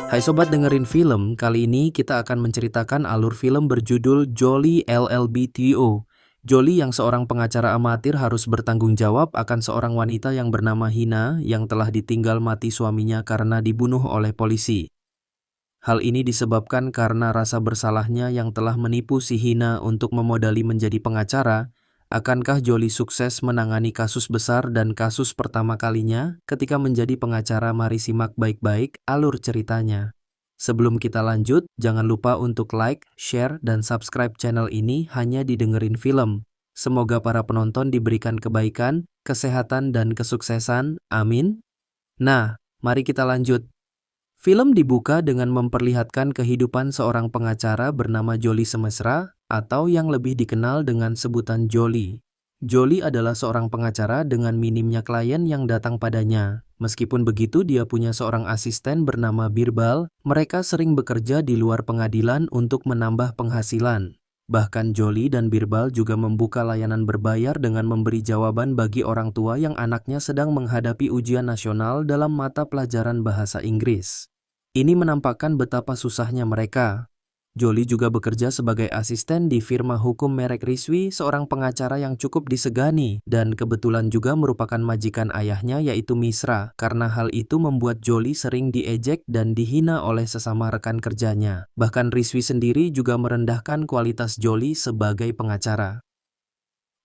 Hai sobat dengerin film, kali ini kita akan menceritakan alur film berjudul Jolie LLBTO. Jolie yang seorang pengacara amatir harus bertanggung jawab akan seorang wanita yang bernama Hina yang telah ditinggal mati suaminya karena dibunuh oleh polisi. Hal ini disebabkan karena rasa bersalahnya yang telah menipu si Hina untuk memodali menjadi pengacara. Akankah Jolie sukses menangani kasus besar dan kasus pertama kalinya ketika menjadi pengacara? Mari simak baik-baik alur ceritanya. Sebelum kita lanjut, jangan lupa untuk like, share, dan subscribe channel ini hanya didengerin film. Semoga para penonton diberikan kebaikan, kesehatan, dan kesuksesan. Amin. Nah, mari kita lanjut. Film dibuka dengan memperlihatkan kehidupan seorang pengacara bernama Jolie Semesra, atau yang lebih dikenal dengan sebutan Jolie. Jolie adalah seorang pengacara dengan minimnya klien yang datang padanya. Meskipun begitu, dia punya seorang asisten bernama Birbal. Mereka sering bekerja di luar pengadilan untuk menambah penghasilan. Bahkan Jolie dan Birbal juga membuka layanan berbayar dengan memberi jawaban bagi orang tua yang anaknya sedang menghadapi ujian nasional dalam mata pelajaran bahasa Inggris. Ini menampakkan betapa susahnya mereka. Jolie juga bekerja sebagai asisten di firma hukum merek Rizwi, seorang pengacara yang cukup disegani, dan kebetulan juga merupakan majikan ayahnya yaitu Misra. Karena hal itu membuat Jolie sering diejek dan dihina oleh sesama rekan kerjanya. Bahkan Rizwi sendiri juga merendahkan kualitas Jolie sebagai pengacara.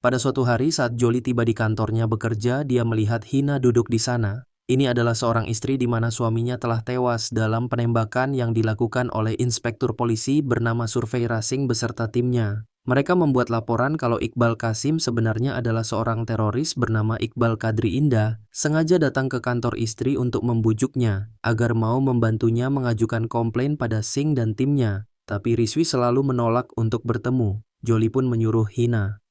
Pada suatu hari saat Jolie tiba di kantornya bekerja, dia melihat Hina duduk di sana. Ini adalah seorang istri di mana suaminya telah tewas dalam penembakan yang dilakukan oleh inspektur polisi bernama Survei Rasing beserta timnya. Mereka membuat laporan kalau Iqbal Kasim sebenarnya adalah seorang teroris bernama Iqbal Kadri Indah, sengaja datang ke kantor istri untuk membujuknya agar mau membantunya mengajukan komplain pada Singh dan timnya. Tapi Rizwi selalu menolak untuk bertemu. Jolie pun menyuruh Hina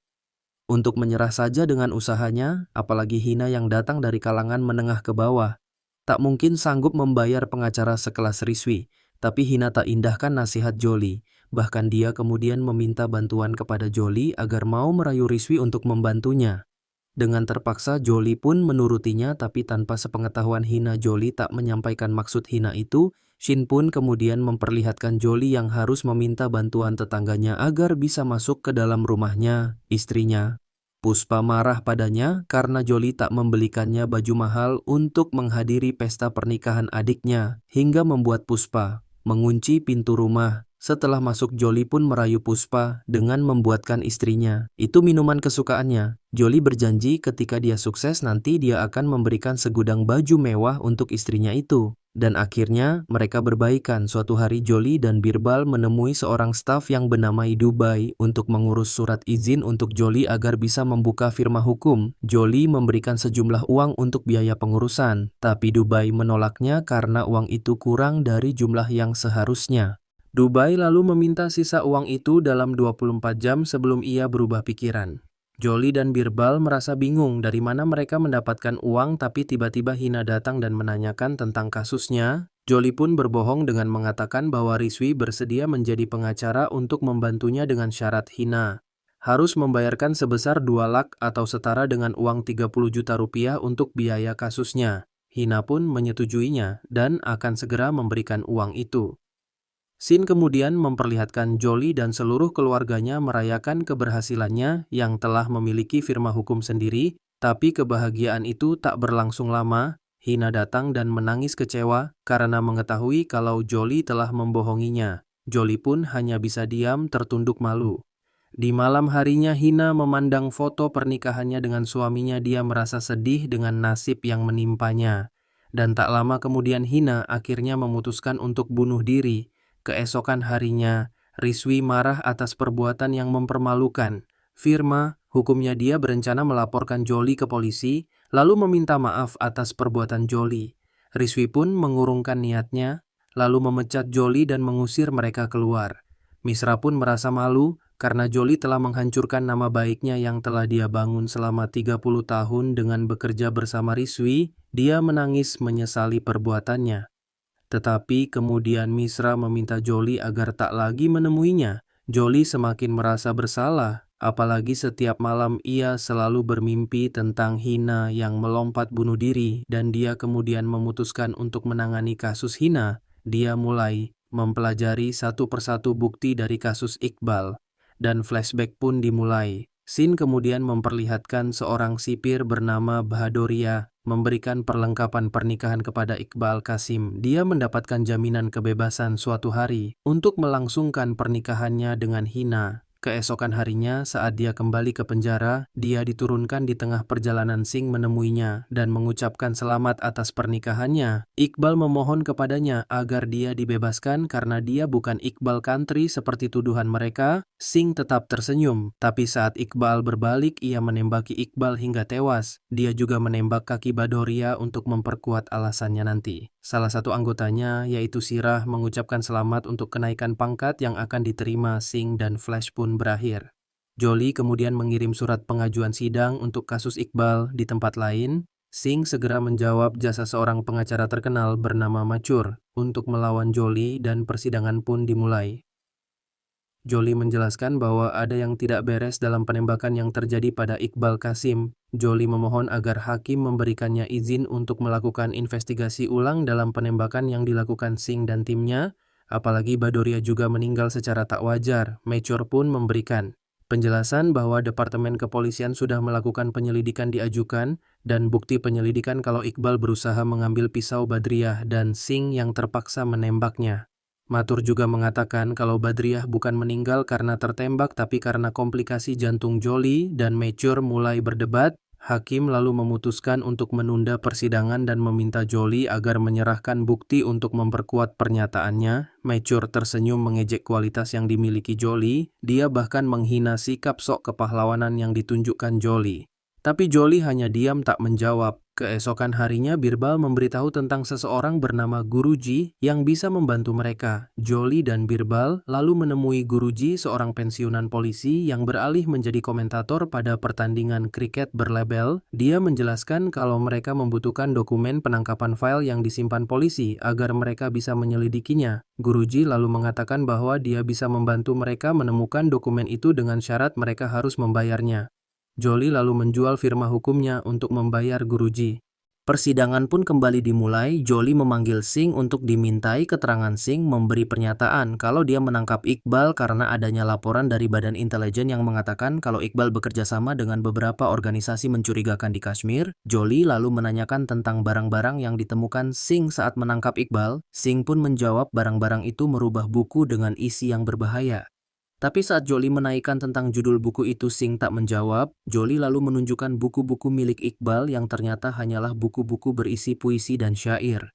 untuk menyerah saja dengan usahanya, apalagi Hina yang datang dari kalangan menengah ke bawah. Tak mungkin sanggup membayar pengacara sekelas Rizwi, tapi Hina tak indahkan nasihat Jolie. Bahkan dia kemudian meminta bantuan kepada Jolie agar mau merayu Rizwi untuk membantunya. Dengan terpaksa Jolie pun menurutinya, tapi tanpa sepengetahuan Hina Jolie tak menyampaikan maksud Hina itu. Shin pun kemudian memperlihatkan Jolie yang harus meminta bantuan tetangganya agar bisa masuk ke dalam rumahnya, istrinya. Puspa marah padanya karena Jolie tak membelikannya baju mahal untuk menghadiri pesta pernikahan adiknya, hingga membuat Puspa mengunci pintu rumah. Setelah masuk, Jolie pun merayu Puspa dengan membuatkan istrinya itu minuman kesukaannya. Jolie berjanji ketika dia sukses nanti dia akan memberikan segudang baju mewah untuk istrinya itu. Dan akhirnya mereka berbaikan. Suatu hari Jolie dan Birbal menemui seorang staf yang bernama Dubai untuk mengurus surat izin untuk Jolie agar bisa membuka firma hukum. Jolie memberikan sejumlah uang untuk biaya pengurusan, tapi Dubai menolaknya karena uang itu kurang dari jumlah yang seharusnya. Dubai lalu meminta sisa uang itu dalam 24 jam sebelum ia berubah pikiran. Jolie dan Birbal merasa bingung dari mana mereka mendapatkan uang, tapi tiba-tiba Hina datang dan menanyakan tentang kasusnya. Jolie pun berbohong dengan mengatakan bahwa Rizwi bersedia menjadi pengacara untuk membantunya dengan syarat Hina harus membayarkan sebesar 2 lak atau setara dengan uang 30 juta rupiah untuk biaya kasusnya. Hina pun menyetujuinya dan akan segera memberikan uang itu. Scene kemudian memperlihatkan Jolie dan seluruh keluarganya merayakan keberhasilannya yang telah memiliki firma hukum sendiri, tapi kebahagiaan itu tak berlangsung lama. Hina datang dan menangis kecewa karena mengetahui kalau Jolie telah membohonginya. Jolie pun hanya bisa diam tertunduk malu. Di malam harinya Hina memandang foto pernikahannya dengan suaminya. Dia merasa sedih dengan nasib yang menimpanya. Dan tak lama kemudian Hina akhirnya memutuskan untuk bunuh diri. Keesokan harinya, Rizwi marah atas perbuatan yang mempermalukan. Firma hukumnya dia berencana melaporkan Jolie ke polisi, lalu meminta maaf atas perbuatan Jolie. Rizwi pun mengurungkan niatnya, lalu memecat Jolie dan mengusir mereka keluar. Misra pun merasa malu karena Jolie telah menghancurkan nama baiknya yang telah dia bangun selama 30 tahun dengan bekerja bersama Rizwi. Dia menangis menyesali perbuatannya. Tetapi kemudian Misra meminta Jolie agar tak lagi menemuinya. Jolie semakin merasa bersalah, apalagi setiap malam ia selalu bermimpi tentang Hina yang melompat bunuh diri dan dia kemudian memutuskan untuk menangani kasus Hina Dia mulai mempelajari satu persatu bukti dari kasus Iqbal, dan flashback pun dimulai. Scene kemudian memperlihatkan seorang sipir bernama Bahadoria memberikan perlengkapan pernikahan kepada Iqbal Qasim. Dia mendapatkan jaminan kebebasan suatu hari untuk melangsungkan pernikahannya dengan Hina. Keesokan harinya, saat dia kembali ke penjara, dia diturunkan di tengah perjalanan. Singh menemuinya dan mengucapkan selamat atas pernikahannya. Iqbal memohon kepadanya agar dia dibebaskan karena dia bukan Iqbal Kantri seperti tuduhan mereka. Singh tetap tersenyum, tapi saat Iqbal berbalik, ia menembaki Iqbal hingga tewas. Dia juga menembak kaki Bahadoria untuk memperkuat alasannya nanti. Salah satu anggotanya, yaitu Sirah, mengucapkan selamat untuk kenaikan pangkat yang akan diterima Singh dan Flash pun berakhir. Jolie kemudian mengirim surat pengajuan sidang untuk kasus Iqbal di tempat lain. Singh segera menjawab jasa seorang pengacara terkenal bernama Machur untuk melawan Jolie dan persidangan pun dimulai. Jolie menjelaskan bahwa ada yang tidak beres dalam penembakan yang terjadi pada Iqbal Qasim. Jolie memohon agar hakim memberikannya izin untuk melakukan investigasi ulang dalam penembakan yang dilakukan Singh dan timnya, apalagi Bahadoria juga meninggal secara tak wajar. Machur pun memberikan penjelasan bahwa Departemen Kepolisian sudah melakukan penyelidikan diajukan dan bukti penyelidikan kalau Iqbal berusaha mengambil pisau Badriah dan Singh yang terpaksa menembaknya. Matur juga mengatakan kalau Badriah bukan meninggal karena tertembak tapi karena komplikasi jantung Jolie, dan Machur mulai berdebat. Hakim lalu memutuskan untuk menunda persidangan dan meminta Jolie agar menyerahkan bukti untuk memperkuat pernyataannya. Machur tersenyum mengejek kualitas yang dimiliki Jolie. Dia bahkan menghina sikap sok kepahlawanan yang ditunjukkan Jolie. Tapi Jolie hanya diam tak menjawab. Keesokan harinya Birbal memberitahu tentang seseorang bernama Guruji yang bisa membantu mereka. Jolie dan Birbal lalu menemui Guruji, seorang pensiunan polisi yang beralih menjadi komentator pada pertandingan kriket berlabel. Dia menjelaskan kalau mereka membutuhkan dokumen penangkapan file yang disimpan polisi agar mereka bisa menyelidikinya. Guruji lalu mengatakan bahwa dia bisa membantu mereka menemukan dokumen itu dengan syarat mereka harus membayarnya. Jolie lalu menjual firma hukumnya untuk membayar Guruji. Persidangan pun kembali dimulai. Jolie memanggil Singh untuk dimintai keterangan. Singh memberi pernyataan kalau dia menangkap Iqbal karena adanya laporan dari Badan Intelijen yang mengatakan kalau Iqbal bekerja sama dengan beberapa organisasi mencurigakan di Kashmir. Jolie lalu menanyakan tentang barang-barang yang ditemukan Singh saat menangkap Iqbal. Singh pun menjawab barang-barang itu merubah buku dengan isi yang berbahaya. Tapi saat Jolie menaikkan tentang judul buku itu, Singh tak menjawab. Jolie lalu menunjukkan buku-buku milik Iqbal yang ternyata hanyalah buku-buku berisi puisi dan syair.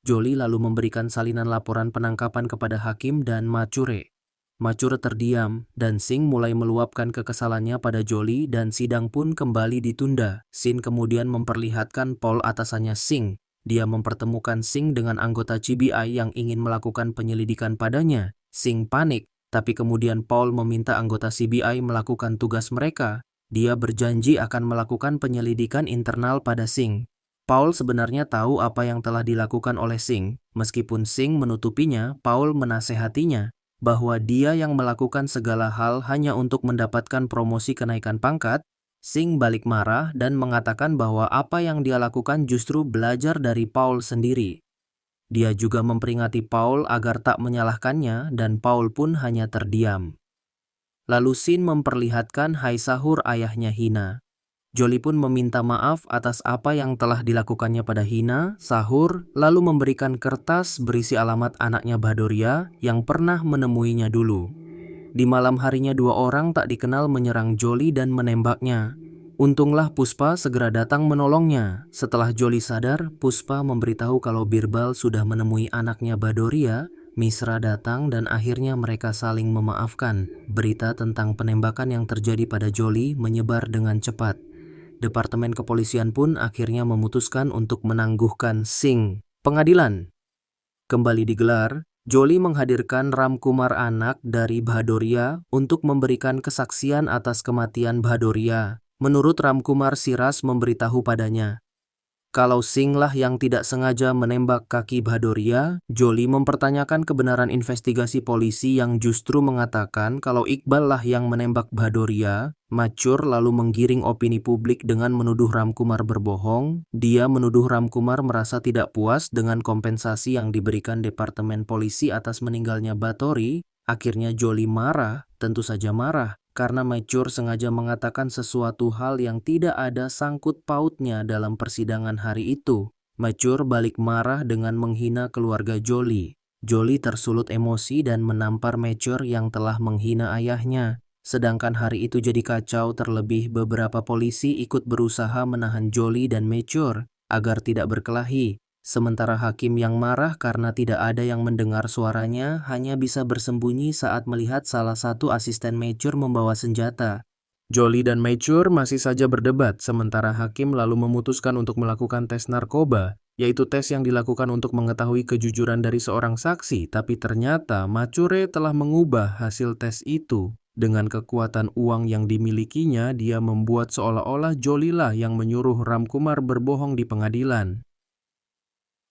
Jolie lalu memberikan salinan laporan penangkapan kepada hakim dan Machure. Machure terdiam, dan Singh mulai meluapkan kekesalannya pada Jolie dan sidang pun kembali ditunda. Scene kemudian memperlihatkan Paul, atasannya Singh. Dia mempertemukan Singh dengan anggota CBI yang ingin melakukan penyelidikan padanya. Singh panik. Tapi kemudian Paul meminta anggota CBI melakukan tugas mereka. Dia berjanji akan melakukan penyelidikan internal pada Singh. Paul sebenarnya tahu apa yang telah dilakukan oleh Singh. Meskipun Singh menutupinya, Paul menasehatinya bahwa dia yang melakukan segala hal hanya untuk mendapatkan promosi kenaikan pangkat. Singh balik marah dan mengatakan bahwa apa yang dia lakukan justru belajar dari Paul sendiri. Dia juga memperingati Paul agar tak menyalahkannya dan Paul pun hanya terdiam. Lalu Scene memperlihatkan Hai Sahur, ayahnya Hina. Jolie pun meminta maaf atas apa yang telah dilakukannya pada Hina. Sahur lalu memberikan kertas berisi alamat anaknya Bahadoria yang pernah menemuinya dulu. Di malam harinya dua orang tak dikenal menyerang Jolie dan menembaknya. Untunglah Puspa segera datang menolongnya. Setelah Jolie sadar, Puspa memberitahu kalau Birbal sudah menemui anaknya Bahadoria. Misra datang dan akhirnya mereka saling memaafkan. Berita tentang penembakan yang terjadi pada Jolie menyebar dengan cepat. Departemen Kepolisian pun akhirnya memutuskan untuk menangguhkan Singh. Pengadilan kembali digelar. Jolie menghadirkan Ram Kumar, anak dari Bahadoria, untuk memberikan kesaksian atas kematian Bahadoria. Menurut Ram Kumar, Siras memberitahu padanya Kalau Singh lah yang tidak sengaja menembak kaki Bhadoria, Jolie mempertanyakan kebenaran investigasi polisi yang justru mengatakan kalau Iqbal lah yang menembak Bhadoria. Mathur lalu menggiring opini publik dengan menuduh Ramkumar berbohong. Dia menuduh Ramkumar merasa tidak puas dengan kompensasi yang diberikan Departemen Polisi atas meninggalnya Bhattori. Akhirnya Jolie marah, tentu saja marah, karena Mathur sengaja mengatakan sesuatu hal yang tidak ada sangkut pautnya dalam persidangan hari itu. Mathur balik marah dengan menghina keluarga Jolie. Jolie tersulut emosi dan menampar Mathur yang telah menghina ayahnya. Sedangkan hari itu jadi kacau, terlebih beberapa polisi ikut berusaha menahan Jolie dan Mathur agar tidak berkelahi. Sementara hakim yang marah karena tidak ada yang mendengar suaranya hanya bisa bersembunyi saat melihat salah satu asisten Mathur membawa senjata. Jolie dan Mathur masih saja berdebat, sementara hakim lalu memutuskan untuk melakukan tes narkoba, yaitu tes yang dilakukan untuk mengetahui kejujuran dari seorang saksi, tapi ternyata Mathur telah mengubah hasil tes itu. Dengan kekuatan uang yang dimilikinya, dia membuat seolah-olah Jolie lah yang menyuruh Ramkumar berbohong di pengadilan.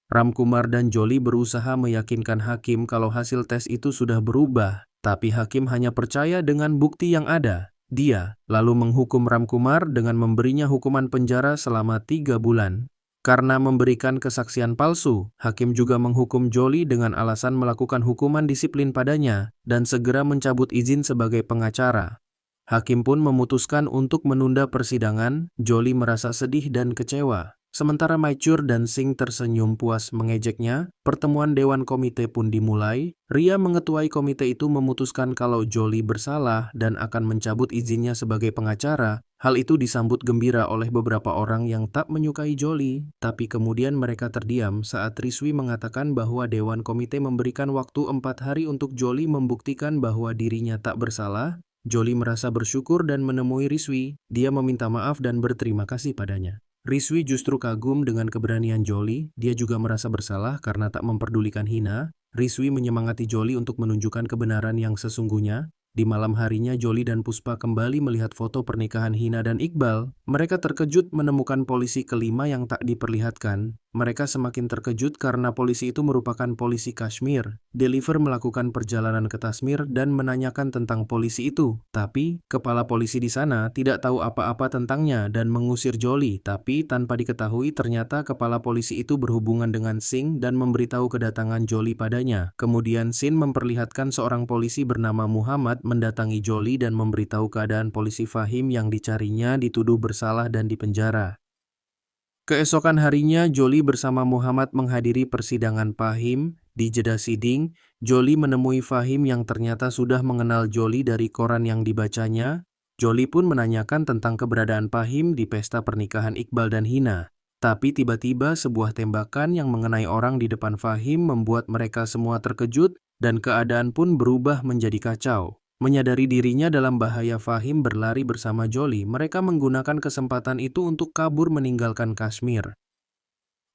Ramkumar dan Jolie berusaha meyakinkan hakim kalau hasil tes itu sudah berubah, tapi hakim hanya percaya dengan bukti yang ada. Dia lalu menghukum Ramkumar dengan memberinya hukuman penjara selama 3 bulan. Karena memberikan kesaksian palsu, hakim juga menghukum Jolie dengan alasan melakukan hukuman disiplin padanya dan segera mencabut izin sebagai pengacara. Hakim pun memutuskan untuk menunda persidangan. Jolie merasa sedih dan kecewa. Sementara Mathur dan Singh tersenyum puas mengejeknya, pertemuan Dewan Komite pun dimulai. Ria mengetuai komite itu memutuskan kalau Jolie bersalah dan akan mencabut izinnya sebagai pengacara. Hal itu disambut gembira oleh beberapa orang yang tak menyukai Jolie, tapi kemudian mereka terdiam saat Rizvi mengatakan bahwa Dewan Komite memberikan waktu 4 hari untuk Jolie membuktikan bahwa dirinya tak bersalah. Jolie merasa bersyukur dan menemui Rizvi. Dia meminta maaf dan berterima kasih padanya. Rizvi justru kagum dengan keberanian Jolie. Dia juga merasa bersalah karena tak memperdulikan Hina. Rizvi menyemangati Jolie untuk menunjukkan kebenaran yang sesungguhnya. Di malam harinya, Jolie dan Puspa kembali melihat foto pernikahan Hina dan Iqbal. Mereka terkejut menemukan polisi kelima yang tak diperlihatkan. Mereka semakin terkejut karena polisi itu merupakan polisi Kashmir. Deliver melakukan perjalanan ke Kashmir dan menanyakan tentang polisi itu. Tapi, kepala polisi di sana tidak tahu apa-apa tentangnya dan mengusir Jolie. Tapi, tanpa diketahui ternyata kepala polisi itu berhubungan dengan Singh dan memberitahu kedatangan Jolie padanya. Kemudian, Singh memperlihatkan seorang polisi bernama Muhammad mendatangi Jolie dan memberitahu keadaan polisi Fahim yang dicarinya dituduh bersalah dan dipenjara. Keesokan harinya, Jolie bersama Muhammad menghadiri persidangan Fahim. Di jeda siding, Jolie menemui Fahim yang ternyata sudah mengenal Jolie dari koran yang dibacanya. Jolie pun menanyakan tentang keberadaan Fahim di pesta pernikahan Iqbal dan Hina. Tapi tiba-tiba sebuah tembakan yang mengenai orang di depan Fahim membuat mereka semua terkejut dan keadaan pun berubah menjadi kacau. Menyadari dirinya dalam bahaya, Fahim berlari bersama Jolie. Mereka menggunakan kesempatan itu untuk kabur meninggalkan Kashmir.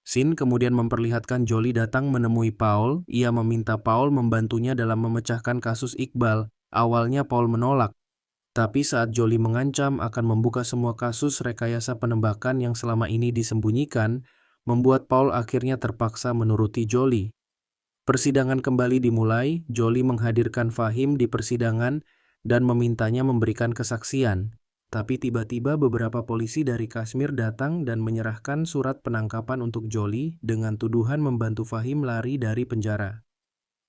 Singh kemudian memperlihatkan Jolie datang menemui Paul. Ia meminta Paul membantunya dalam memecahkan kasus Iqbal. Awalnya Paul menolak. Tapi saat Jolie mengancam akan membuka semua kasus rekayasa penembakan yang selama ini disembunyikan, membuat Paul akhirnya terpaksa menuruti Jolie. Persidangan kembali dimulai. Jolie menghadirkan Fahim di persidangan dan memintanya memberikan kesaksian. Tapi tiba-tiba beberapa polisi dari Kashmir datang dan menyerahkan surat penangkapan untuk Jolie dengan tuduhan membantu Fahim lari dari penjara.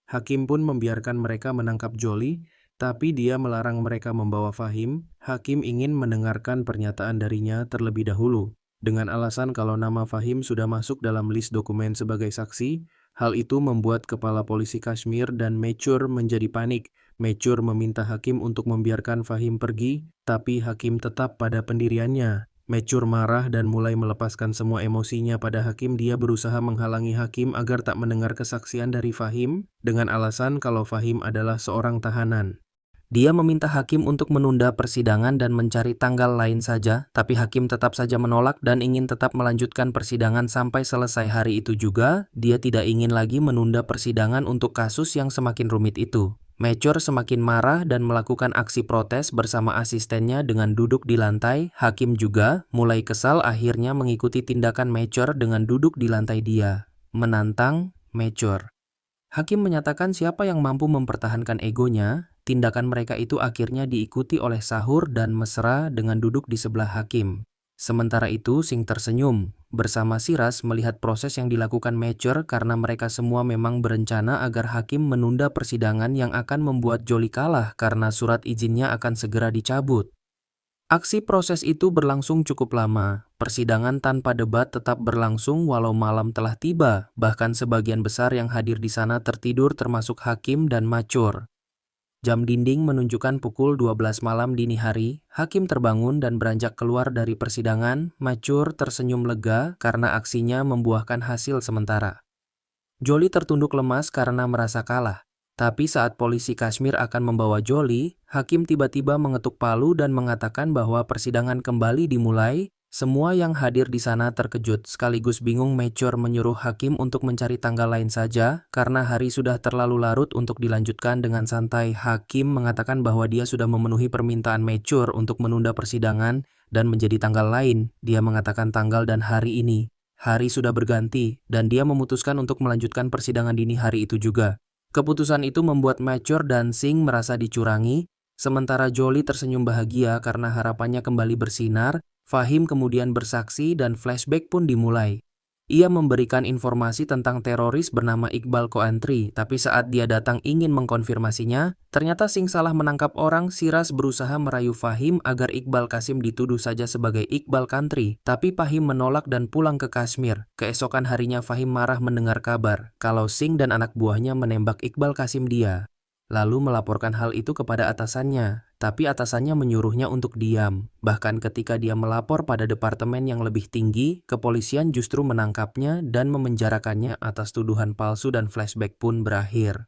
Hakim pun membiarkan mereka menangkap Jolie, tapi dia melarang mereka membawa Fahim. Hakim ingin mendengarkan pernyataan darinya terlebih dahulu. Dengan alasan kalau nama Fahim sudah masuk dalam list dokumen sebagai saksi. Hal itu membuat kepala polisi Kashmir dan Mathur menjadi panik. Mathur meminta hakim untuk membiarkan Fahim pergi, tapi hakim tetap pada pendiriannya. Mathur marah dan mulai melepaskan semua emosinya pada hakim. Dia berusaha menghalangi hakim agar tak mendengar kesaksian dari Fahim, dengan alasan kalau Fahim adalah seorang tahanan. Dia meminta hakim untuk menunda persidangan dan mencari tanggal lain saja, tapi hakim tetap saja menolak dan ingin tetap melanjutkan persidangan sampai selesai hari itu juga. Dia tidak ingin lagi menunda persidangan untuk kasus yang semakin rumit itu. Mature semakin marah dan melakukan aksi protes bersama asistennya dengan duduk di lantai. Hakim juga mulai kesal akhirnya mengikuti tindakan Mature dengan duduk di lantai dia, menantang Mature. Hakim menyatakan siapa yang mampu mempertahankan egonya, tindakan mereka itu akhirnya diikuti oleh Sahur dan Mesra dengan duduk di sebelah hakim. Sementara itu, Singh tersenyum bersama Siras melihat proses yang dilakukan Mature karena mereka semua memang berencana agar hakim menunda persidangan yang akan membuat Jolie kalah karena surat izinnya akan segera dicabut. Aksi proses itu berlangsung cukup lama. Persidangan tanpa debat tetap berlangsung walau malam telah tiba, bahkan sebagian besar yang hadir di sana tertidur termasuk hakim dan Mature. Jam dinding menunjukkan pukul 12 malam dini hari. Hakim terbangun dan beranjak keluar dari persidangan. Mature tersenyum lega karena aksinya membuahkan hasil sementara. Jolie tertunduk lemas karena merasa kalah. Tapi saat polisi Kashmir akan membawa Jolie, hakim tiba-tiba mengetuk palu dan mengatakan bahwa persidangan kembali dimulai. Semua yang hadir di sana terkejut sekaligus bingung. Mature menyuruh hakim untuk mencari tanggal lain saja karena hari sudah terlalu larut untuk dilanjutkan dengan santai. Hakim mengatakan bahwa dia sudah memenuhi permintaan Mature untuk menunda persidangan dan menjadi tanggal lain. Dia mengatakan tanggal dan hari ini. Hari sudah berganti dan dia memutuskan untuk melanjutkan persidangan dini hari itu juga. Keputusan itu membuat Mature dan Singh merasa dicurangi, sementara Jolie tersenyum bahagia karena harapannya kembali bersinar. Fahim kemudian bersaksi dan flashback pun dimulai. Ia memberikan informasi tentang teroris bernama Iqbal Kountry, tapi saat dia datang ingin mengkonfirmasinya, ternyata Singh salah menangkap orang. Siras berusaha merayu Fahim agar Iqbal Qasim dituduh saja sebagai Iqbal Kountry, tapi Fahim menolak dan pulang ke Kashmir. Keesokan harinya Fahim marah mendengar kabar kalau Singh dan anak buahnya menembak Iqbal Qasim dia. Lalu melaporkan hal itu kepada atasannya, tapi atasannya menyuruhnya untuk diam. Bahkan ketika dia melapor pada departemen yang lebih tinggi, kepolisian justru menangkapnya dan memenjarakannya atas tuduhan palsu dan flashback pun berakhir.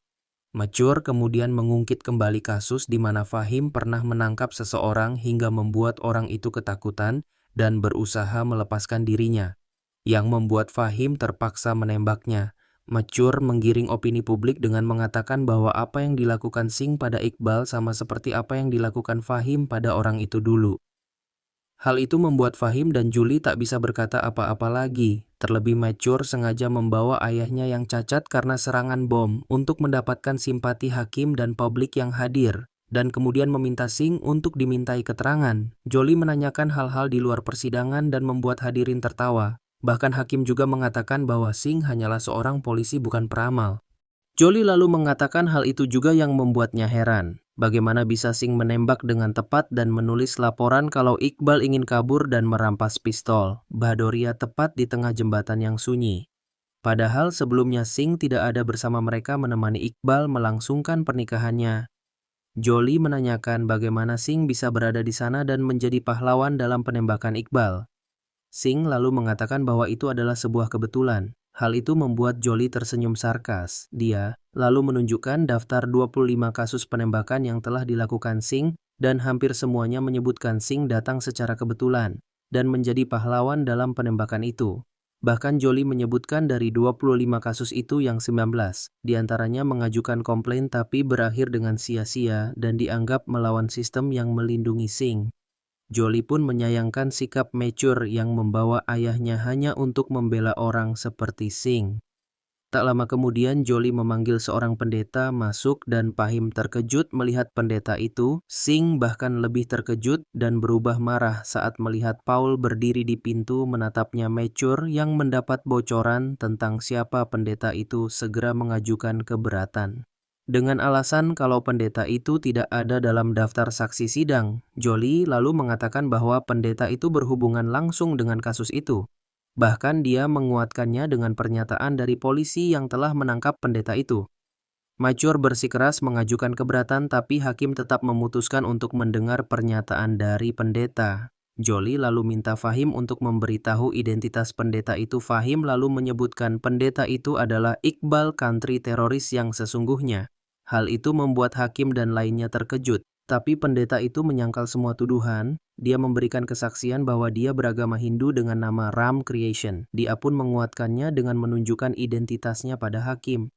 Mature kemudian mengungkit kembali kasus di mana Fahim pernah menangkap seseorang hingga membuat orang itu ketakutan dan berusaha melepaskan dirinya, yang membuat Fahim terpaksa menembaknya. Mature menggiring opini publik dengan mengatakan bahwa apa yang dilakukan Singh pada Iqbal sama seperti apa yang dilakukan Fahim pada orang itu dulu. Hal itu membuat Fahim dan Jolie tak bisa berkata apa-apa lagi. Terlebih Mature sengaja membawa ayahnya yang cacat karena serangan bom untuk mendapatkan simpati hakim dan publik yang hadir, dan kemudian meminta Singh untuk dimintai keterangan. Jolie menanyakan hal-hal di luar persidangan dan membuat hadirin tertawa. Bahkan hakim juga mengatakan bahwa Singh hanyalah seorang polisi bukan peramal. Jolie lalu mengatakan hal itu juga yang membuatnya heran. Bagaimana bisa Singh menembak dengan tepat dan menulis laporan kalau Iqbal ingin kabur dan merampas pistol Bhadoria tepat di tengah jembatan yang sunyi. Padahal sebelumnya Singh tidak ada bersama mereka menemani Iqbal melangsungkan pernikahannya. Jolie menanyakan bagaimana Singh bisa berada di sana dan menjadi pahlawan dalam penembakan Iqbal. Singh lalu mengatakan bahwa itu adalah sebuah kebetulan. Hal itu membuat Jolie tersenyum sarkas. Dia lalu menunjukkan daftar 25 kasus penembakan yang telah dilakukan Singh dan hampir semuanya menyebutkan Singh datang secara kebetulan dan menjadi pahlawan dalam penembakan itu. Bahkan Jolie menyebutkan dari 25 kasus itu yang 19 diantaranya mengajukan komplain tapi berakhir dengan sia-sia dan dianggap melawan sistem yang melindungi Singh. Jolie pun menyayangkan sikap Mature yang membawa ayahnya hanya untuk membela orang seperti Singh. Tak lama kemudian Jolie memanggil seorang pendeta masuk dan Fahim terkejut melihat pendeta itu. Singh bahkan lebih terkejut dan berubah marah saat melihat Paul berdiri di pintu menatapnya. Mature yang mendapat bocoran tentang siapa pendeta itu segera mengajukan keberatan. Dengan alasan kalau pendeta itu tidak ada dalam daftar saksi sidang, Jolie lalu mengatakan bahwa pendeta itu berhubungan langsung dengan kasus itu. Bahkan dia menguatkannya dengan pernyataan dari polisi yang telah menangkap pendeta itu. Mature bersikeras mengajukan keberatan tapi hakim tetap memutuskan untuk mendengar pernyataan dari pendeta. Jolie lalu minta Fahim untuk memberitahu identitas pendeta itu. Fahim lalu menyebutkan pendeta itu adalah Iqbal Kountry, teroris yang sesungguhnya. Hal itu membuat hakim dan lainnya terkejut, tapi pendeta itu menyangkal semua tuduhan. Dia memberikan kesaksian bahwa dia beragama Hindu dengan nama Ram Creation. Dia pun menguatkannya dengan menunjukkan identitasnya pada hakim.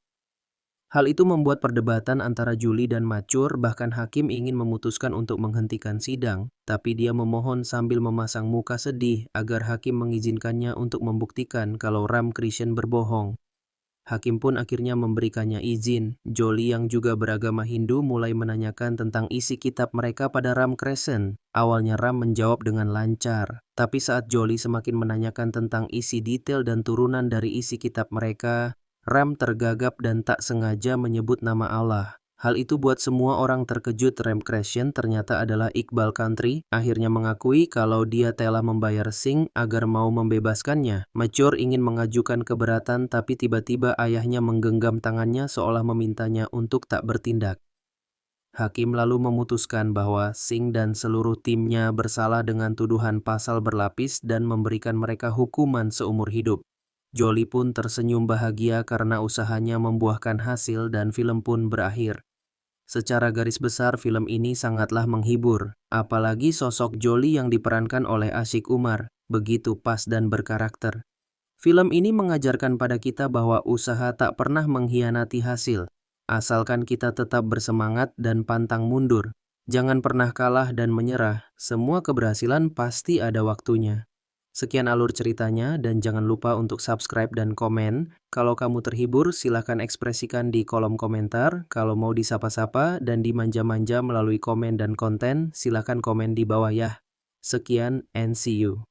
Hal itu membuat perdebatan antara Julie dan Mature, bahkan hakim ingin memutuskan untuk menghentikan sidang, tapi dia memohon sambil memasang muka sedih agar hakim mengizinkannya untuk membuktikan kalau Ram Krishan berbohong. Hakim pun akhirnya memberikannya izin. Jolie yang juga beragama Hindu mulai menanyakan tentang isi kitab mereka pada Ram Crescent. Awalnya Ram menjawab dengan lancar, tapi saat Jolie semakin menanyakan tentang isi detail dan turunan dari isi kitab mereka, Ram tergagap dan tak sengaja menyebut nama Allah. Hal itu buat semua orang terkejut. Ram Crescent ternyata adalah Iqbal Country, akhirnya mengakui kalau dia telah membayar Singh agar mau membebaskannya. Mature ingin mengajukan keberatan, tapi tiba-tiba ayahnya menggenggam tangannya seolah memintanya untuk tak bertindak. Hakim lalu memutuskan bahwa Singh dan seluruh timnya bersalah dengan tuduhan pasal berlapis dan memberikan mereka hukuman seumur hidup. Jolie pun tersenyum bahagia karena usahanya membuahkan hasil dan film pun berakhir. Secara garis besar film ini sangatlah menghibur, apalagi sosok Jolie yang diperankan oleh Ashik Umar, begitu pas dan berkarakter. Film ini mengajarkan pada kita bahwa usaha tak pernah mengkhianati hasil, asalkan kita tetap bersemangat dan pantang mundur. Jangan pernah kalah dan menyerah, semua keberhasilan pasti ada waktunya. Sekian alur ceritanya dan jangan lupa untuk subscribe dan komen. Kalau kamu terhibur, silahkan ekspresikan di kolom komentar. Kalau mau disapa-sapa dan dimanja-manja melalui komen dan konten, silahkan komen di bawah ya. Sekian and see you.